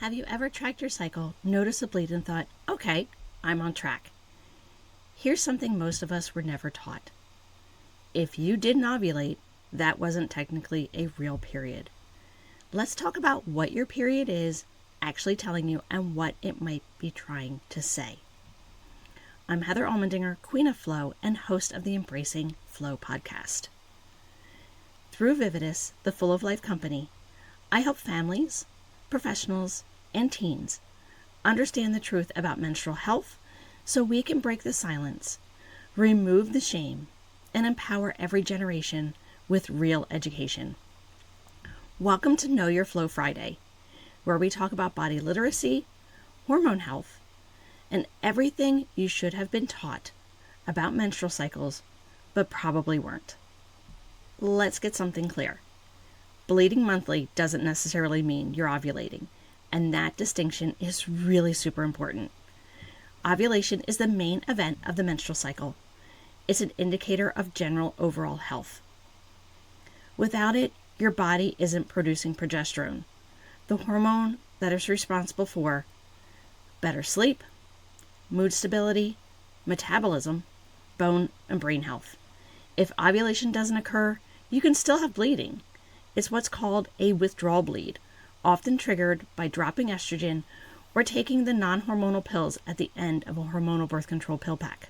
Have you ever tracked your cycle, noticed a bleed, and thought, okay, I'm on track? Here's something most of us were never taught. If you didn't ovulate, that wasn't technically a real period. Let's talk about what your period is actually telling you and what it might be trying to say. I'm Heather Allmendinger, Queen of Flow and host of the Embracing Flow podcast. Through Vivydus, the Full of Life company, I help families, professionals, and teens understand the truth about menstrual health so we can break the silence, remove the shame, and empower every generation with real education. Welcome to Know Your Flow Friday, where we talk about body literacy, hormone health, and everything you should have been taught about menstrual cycles, but probably weren't. Let's get something clear. Bleeding monthly doesn't necessarily mean you're ovulating, and that distinction is really super important. Ovulation is the main event of the menstrual cycle. It's an indicator of general overall health. Without it, your body isn't producing progesterone, the hormone that is responsible for better sleep, mood stability, metabolism, bone and brain health. If ovulation doesn't occur, you can still have bleeding. It's what's called a withdrawal bleed, often triggered by dropping estrogen or taking the non-hormonal pills at the end of a hormonal birth control pill pack.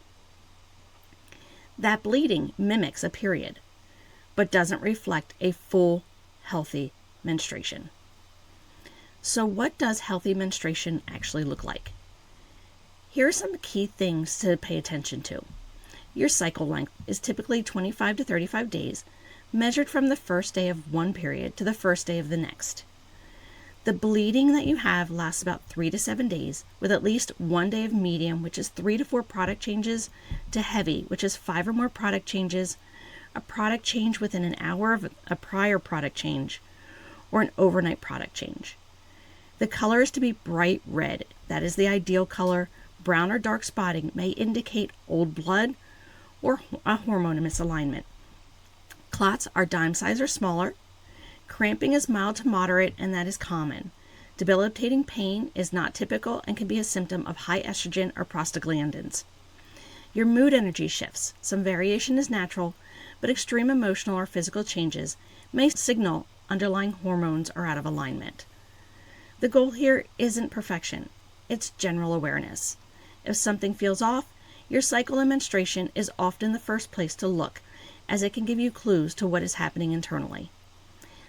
That bleeding mimics a period, but doesn't reflect a full, healthy menstruation. So what does healthy menstruation actually look like? Here are some key things to pay attention to. Your cycle length is typically 25 to 35 days, measured from the first day of one period to the first day of the next. The bleeding that you have lasts about 3 to 7 days, with at least 1 day of medium, which is 3 to 4 product changes, to heavy, which is 5 or more product changes, a product change within an hour of a prior product change, or an overnight product change. The color is to be bright red. That is the ideal color. Brown or dark spotting may indicate old blood or a hormone misalignment. Clots are dime size or smaller. Cramping is mild to moderate, and that is common. Debilitating pain is not typical and can be a symptom of high estrogen or prostaglandins. Your mood energy shifts. Some variation is natural, but extreme emotional or physical changes may signal underlying hormones are out of alignment. The goal here isn't perfection. It's general awareness. If something feels off, your cycle and menstruation is often the first place to look, as it can give you clues to what is happening internally.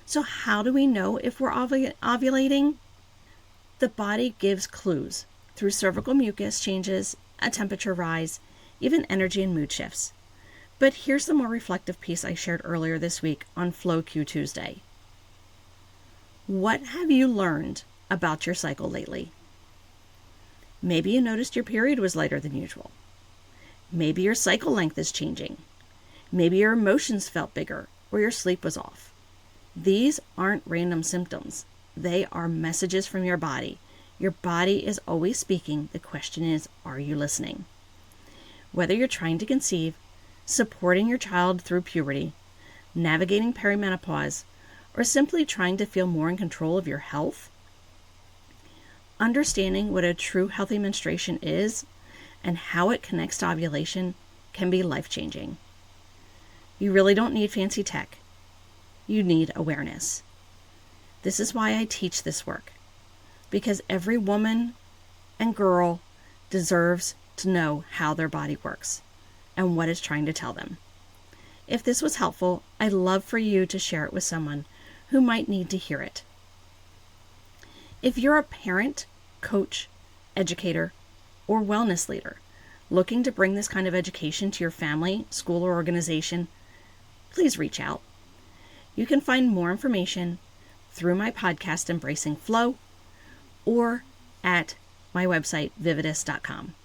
So how do we know if we're ovulating? The body gives clues through cervical mucus changes, a temperature rise, even energy and mood shifts. But here's the more reflective piece I shared earlier this week on Flow Q Tuesday. What have you learned about your cycle lately? Maybe you noticed your period was later than usual. Maybe your cycle length is changing. Maybe your emotions felt bigger or your sleep was off. These aren't random symptoms. They are messages from your body. Your body is always speaking. The question is, are you listening? Whether you're trying to conceive, supporting your child through puberty, navigating perimenopause, or simply trying to feel more in control of your health, understanding what a true healthy menstruation is and how it connects to ovulation can be life-changing. You really don't need fancy tech. You need awareness. This is why I teach this work, because every woman and girl deserves to know how their body works and what it's trying to tell them. If this was helpful, I'd love for you to share it with someone who might need to hear it. If you're a parent, coach, educator, or wellness leader looking to bring this kind of education to your family, school, or organization, please reach out. You can find more information through my podcast, Embracing Flow, or at my website, Vivydus.com.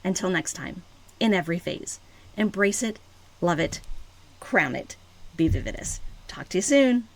Until next time, in every phase, embrace it, love it, crown it, be Vivydus. Talk to you soon.